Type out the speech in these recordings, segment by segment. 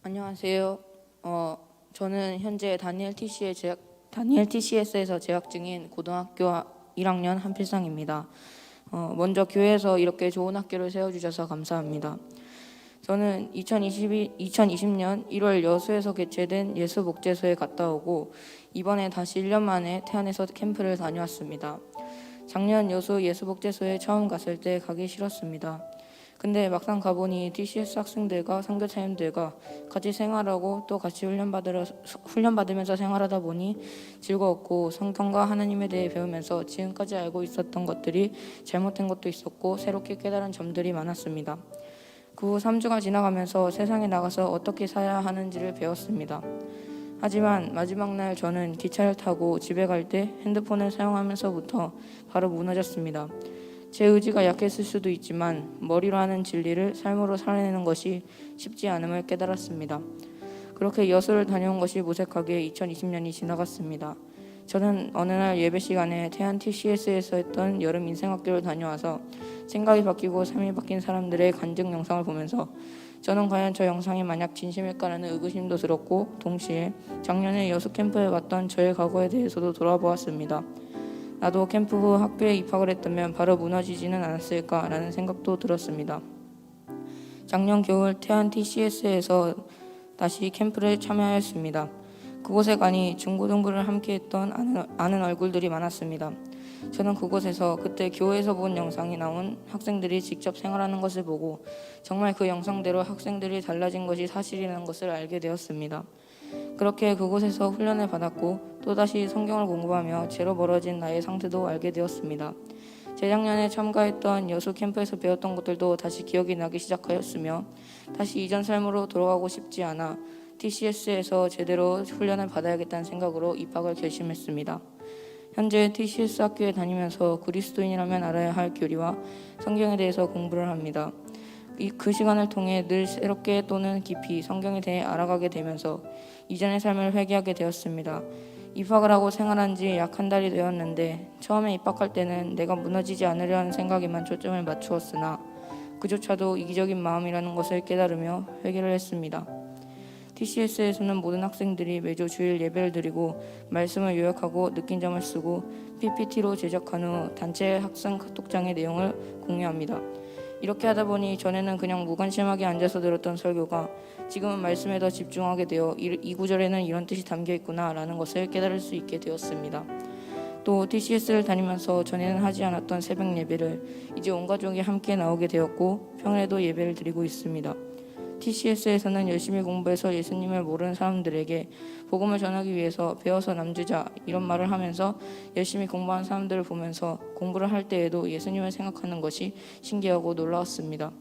안녕하세요. 저는 현재 다니엘 TCS에서 재학 중인 고등학교 1학년 한필상입니다. 먼저 교회에서 이렇게 좋은 학교를 세워주셔서 감사합니다. 저는 2020년 1월 여수에서 개최된 예수목재소에 갔다 오고 이번에 다시 1년 만에 태안에서 캠프를 다녀왔습니다. 작년 여수 예수목재소에 처음 갔을 때 가기 싫었습니다. 근데 막상 가보니 TCS 학생들과 선교사님들과 같이 생활하고 또 같이 훈련받으면서 생활하다 보니 즐거웠고 성경과 하나님에 대해 배우면서 지금까지 알고 있었던 것들이 잘못된 것도 있었고 새롭게 깨달은 점들이 많았습니다. 그 후 3주가 지나가면서 세상에 나가서 어떻게 살아야 하는지를 배웠습니다. 하지만 마지막 날 저는 기차를 타고 집에 갈 때 핸드폰을 사용하면서부터 바로 무너졌습니다. 제 의지가 약했을 수도 있지만 머리로 하는 진리를 삶으로 살아내는 것이 쉽지 않음을 깨달았습니다. 그렇게 여수를 다녀온 것이 무색하게 2020년이 지나갔습니다. 저는 어느 날 예배 시간에 태안 TCS에서 했던 여름 인생학교를 다녀와서 생각이 바뀌고 삶이 바뀐 사람들의 간증 영상을 보면서 저는 과연 저 영상이 만약 진심일까라는 의구심도 들었고 동시에 작년에 여수 캠프에 갔던 저의 과거에 대해서도 돌아보았습니다. 나도 캠프 후 학교에 입학을 했다면 바로 무너지지는 않았을까라는 생각도 들었습니다. 작년 겨울 태안 TCS에서 다시 캠프를 참여하였습니다. 그곳에 가니 중고등부를 함께했던 아는 얼굴들이 많았습니다. 저는 그곳에서 그때 교회에서 본 영상이 나온 학생들이 직접 생활하는 것을 보고 정말 그 영상대로 학생들이 달라진 것이 사실이라는 것을 알게 되었습니다. 그렇게 그곳에서 훈련을 받았고 또다시 성경을 공부하며 죄로 멀어진 나의 상태도 알게 되었습니다. 재작년에 참가했던 여수 캠프에서 배웠던 것들도 다시 기억이 나기 시작하였으며 다시 이전 삶으로 돌아가고 싶지 않아 TCS에서 제대로 훈련을 받아야겠다는 생각으로 입학을 결심했습니다. 현재 TCS 학교에 다니면서 그리스도인이라면 알아야 할 교리와 성경에 대해서 공부를 합니다. 그 시간을 통해 늘 새롭게 또는 깊이 성경에 대해 알아가게 되면서 이전의 삶을 회개하게 되었습니다. 입학을 하고 생활한 지 약 한 달이 되었는데 처음에 입학할 때는 내가 무너지지 않으려는 생각에만 초점을 맞추었으나 그조차도 이기적인 마음이라는 것을 깨달으며 회개를 했습니다. TCS에서는 모든 학생들이 매주 주일 예배를 드리고 말씀을 요약하고 느낀 점을 쓰고 PPT로 제작한 후 단체 학생 카톡장의 내용을 공유합니다. 이렇게 하다 보니 전에는 그냥 무관심하게 앉아서 들었던 설교가 지금은 말씀에 더 집중하게 되어 이 구절에는 이런 뜻이 담겨 있구나 라는 것을 깨달을 수 있게 되었습니다. 또 TCS를 다니면서 전에는 하지 않았던 새벽 예배를 이제 온 가족이 함께 나오게 되었고 평일에도 예배를 드리고 있습니다. TCS에서는 열심히 공부해서 예수님을 모르는 사람들에게 복음을 전하기 위해서 배워서 남주자 이런 말을 하면서 열심히 공부한 사람들을 보면서 공부를 할 때에도 예수님을 생각하는 것이 신기하고 놀라웠습니다.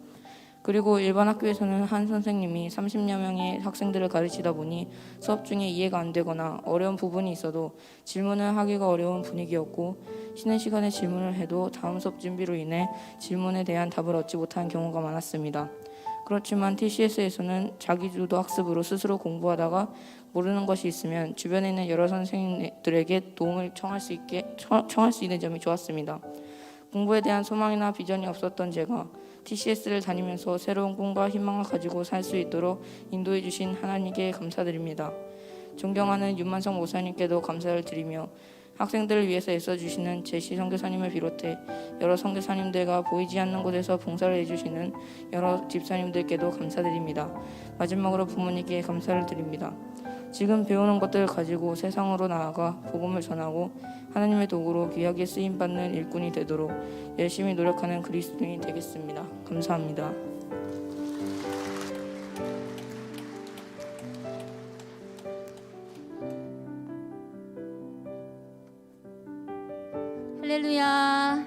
그리고 일반 학교에서는 한 선생님이 30여 명의 학생들을 가르치다 보니 수업 중에 이해가 안 되거나 어려운 부분이 있어도 질문을 하기가 어려운 분위기였고 쉬는 시간에 질문을 해도 다음 수업 준비로 인해 질문에 대한 답을 얻지 못한 경우가 많았습니다. 그렇지만 TCS에서는 자기주도 학습으로 스스로 공부하다가 모르는 것이 있으면 주변에 있는 여러 선생님들에게 도움을 청할 수 있는 점이 좋았습니다. 공부에 대한 소망이나 비전이 없었던 제가 TCS를 다니면서 새로운 꿈과 희망을 가지고 살 수 있도록 인도해 주신 하나님께 감사드립니다. 존경하는 윤만성 목사님께도 감사를 드리며 학생들을 위해서 애써주시는 제시 선교사님을 비롯해 여러 선교사님들과 보이지 않는 곳에서 봉사를 해주시는 여러 집사님들께도 감사드립니다. 마지막으로 부모님께 감사를 드립니다. 지금 배우는 것들을 가지고 세상으로 나아가 복음을 전하고 하나님의 도구로 귀하게 쓰임받는 일꾼이 되도록 열심히 노력하는 그리스도인이 되겠습니다. 감사합니다. 할렐루야.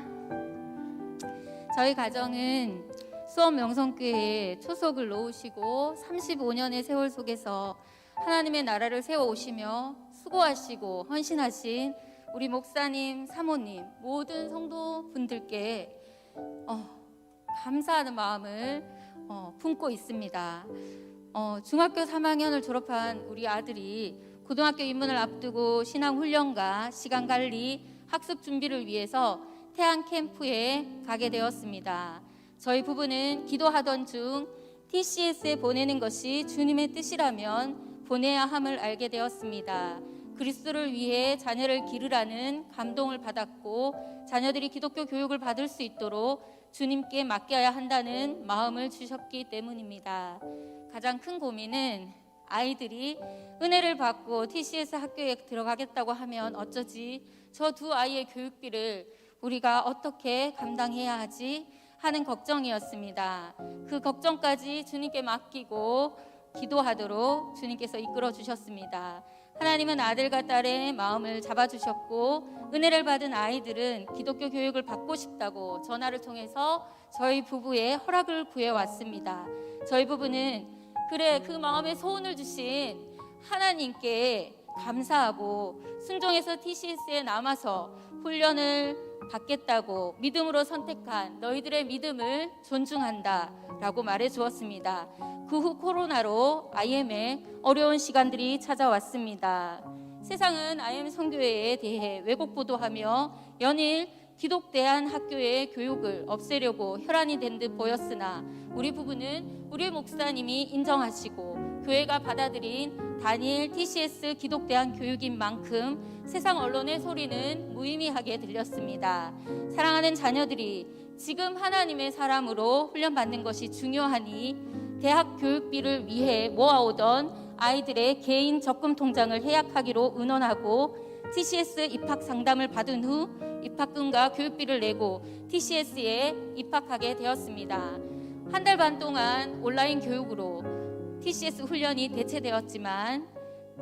저희 가정은 수원 명성교회에 초석을 놓으시고 35년의 세월 속에서 하나님의 나라를 세워오시며 수고하시고 헌신하신 우리 목사님, 사모님, 모든 성도분들께 감사하는 마음을 품고 있습니다. 중학교 3학년을 졸업한 우리 아들이 고등학교 입문을 앞두고 신앙훈련과 시간관리, 학습 준비를 위해서 태안 캠프에 가게 되었습니다. 저희 부부는 기도하던 중 TCS에 보내는 것이 주님의 뜻이라면 보내야 함을 알게 되었습니다. 그리스도를 위해 자녀를 기르라는 감동을 받았고 자녀들이 기독교 교육을 받을 수 있도록 주님께 맡겨야 한다는 마음을 주셨기 때문입니다. 가장 큰 고민은 아이들이 은혜를 받고 TCS 학교에 들어가겠다고 하면 어쩌지? 저 두 아이의 교육비를 우리가 어떻게 감당해야 하지? 하는 걱정이었습니다. 그 걱정까지 주님께 맡기고 기도하도록 주님께서 이끌어 주셨습니다. 하나님은 아들과 딸의 마음을 잡아주셨고 은혜를 받은 아이들은 기독교 교육을 받고 싶다고 전화를 통해서 저희 부부의 허락을 구해왔습니다. 저희 부부는 그 마음에 소원을 주신 하나님께 감사하고 순종해서 TCS에 남아서 훈련을 받겠다고 믿음으로 선택한 너희들의 믿음을 존중한다 라고 말해 주었습니다. 그 후 코로나로 IM의 어려운 시간들이 찾아왔습니다. 세상은 IM 선교회에 대해 왜곡 보도하며 연일 기독대안학교의 교육을 없애려고 혈안이 된 듯 보였으나 우리 부부는 우리 목사님이 인정하시고 교회가 받아들인 다니엘 TCS 기독대안 교육인 만큼 세상 언론의 소리는 무의미하게 들렸습니다. 사랑하는 자녀들이 지금 하나님의 사람으로 훈련받는 것이 중요하니 대학 교육비를 위해 모아오던 아이들의 개인 적금 통장을 해약하기로 의논하고 TCS 입학 상담을 받은 후 입학금과 교육비를 내고 TCS에 입학하게 되었습니다. 한 달 반 동안 온라인 교육으로 TCS 훈련이 대체되었지만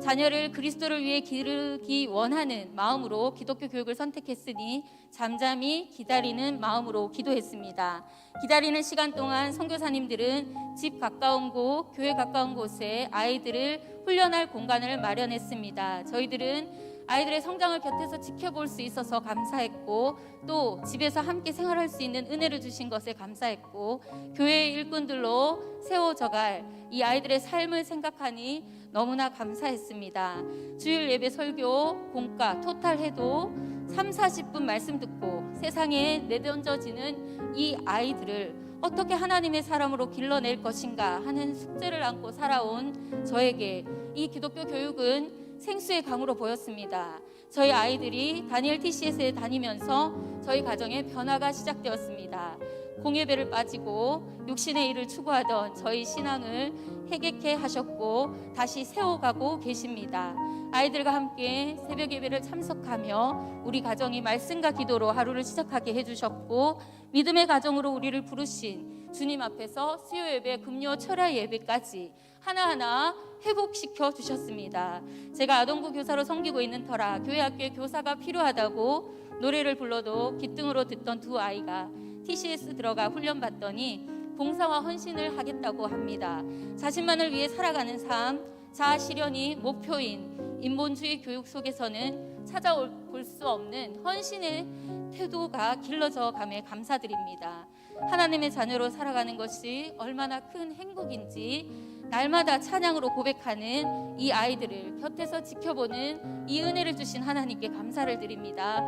자녀를 그리스도를 위해 기르기 원하는 마음으로 기독교 교육을 선택했으니 잠잠히 기다리는 마음으로 기도했습니다. 기다리는 시간 동안 선교사님들은 집 가까운 곳, 교회 가까운 곳에 아이들을 훈련할 공간을 마련했습니다. 저희들은 아이들의 성장을 곁에서 지켜볼 수 있어서 감사했고 또 집에서 함께 생활할 수 있는 은혜를 주신 것에 감사했고 교회의 일꾼들로 세워져갈 이 아이들의 삶을 생각하니 너무나 감사했습니다. 주일 예배 설교, 공과, 토탈 해도 3-40분 말씀 듣고 세상에 내던져지는 이 아이들을 어떻게 하나님의 사람으로 길러낼 것인가 하는 숙제를 안고 살아온 저에게 이 기독교 교육은 생수의 강으로 보였습니다. 저희 아이들이 다니엘 TCS에 다니면서 저희 가정에 변화가 시작되었습니다. 공예배를 빠지고 육신의 일을 추구하던 저희 신앙을 회개케 하셨고 다시 세워가고 계십니다. 아이들과 함께 새벽 예배를 참석하며 우리 가정이 말씀과 기도로 하루를 시작하게 해주셨고 믿음의 가정으로 우리를 부르신 주님 앞에서 수요 예배, 금요, 철야 예배까지 하나하나 회복시켜 주셨습니다. 제가 아동부 교사로 섬기고 있는 터라 교회 학교에 교사가 필요하다고 노래를 불러도 기등으로 듣던 두 아이가 TCS 들어가 훈련받더니 봉사와 헌신을 하겠다고 합니다. 자신만을 위해 살아가는 삶, 자아 실현이 목표인 인본주의 교육 속에서는 찾아볼 수 없는 헌신의 태도가 길러져 감에 감사드립니다. 하나님의 자녀로 살아가는 것이 얼마나 큰 행복인지 날마다 찬양으로 고백하는 이 아이들을 곁에서 지켜보는 이 은혜를 주신 하나님께 감사를 드립니다.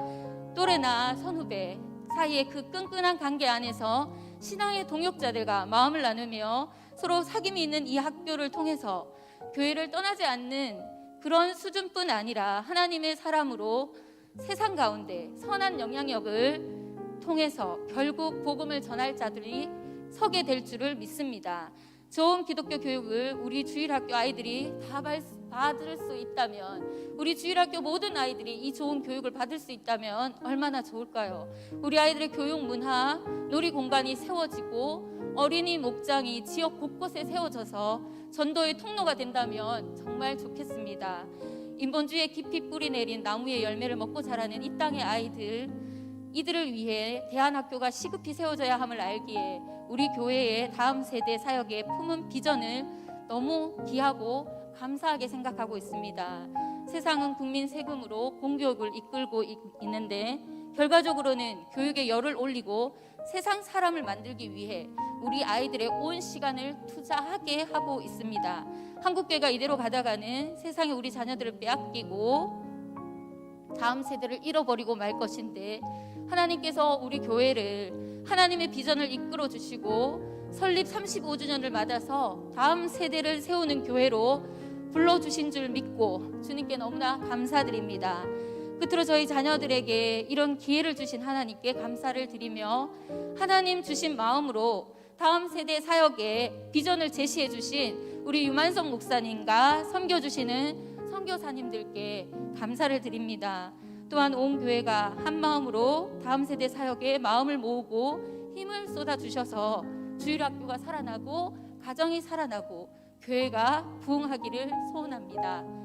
또래나 선후배 사이의 그 끈끈한 관계 안에서 신앙의 동역자들과 마음을 나누며 서로 사귐이 있는 이 학교를 통해서 교회를 떠나지 않는 그런 수준뿐 아니라 하나님의 사람으로 세상 가운데 선한 영향력을 통해서 결국 복음을 전할 자들이 서게 될 줄을 믿습니다. 좋은 기독교 교육을 우리 주일학교 아이들이 다 받을 수 있다면, 우리 주일학교 모든 아이들이 이 좋은 교육을 받을 수 있다면 얼마나 좋을까요? 우리 아이들의 교육 문화, 놀이 공간이 세워지고 어린이 목장이 지역 곳곳에 세워져서 전도의 통로가 된다면 정말 좋겠습니다. 인본주의에 깊이 뿌리 내린 나무의 열매를 먹고 자라는 이 땅의 아이들, 이들을 위해 대안학교가 시급히 세워져야 함을 알기에 우리 교회의 다음 세대 사역에 품은 비전을 너무 귀하고 감사하게 생각하고 있습니다. 세상은 국민 세금으로 공교육을 이끌고 있는데 결과적으로는 교육에 열을 올리고 세상 사람을 만들기 위해 우리 아이들의 온 시간을 투자하게 하고 있습니다. 한국교회가 이대로 가다가는 세상에 우리 자녀들을 빼앗기고 다음 세대를 잃어버리고 말 것인데, 하나님께서 우리 교회를 하나님의 비전을 이끌어 주시고 설립 35주년을 맞아서 다음 세대를 세우는 교회로 불러주신 줄 믿고 주님께 너무나 감사드립니다. 끝으로 저희 자녀들에게 이런 기회를 주신 하나님께 감사를 드리며 하나님 주신 마음으로 다음 세대 사역에 비전을 제시해 주신 우리 유만성 목사님과 섬겨주시는 선교사님들께 감사를 드립니다. 또한 온 교회가 한 마음으로 다음 세대 사역에 마음을 모으고 힘을 쏟아주셔서 주일학교가 살아나고 가정이 살아나고 교회가 부흥하기를 소원합니다.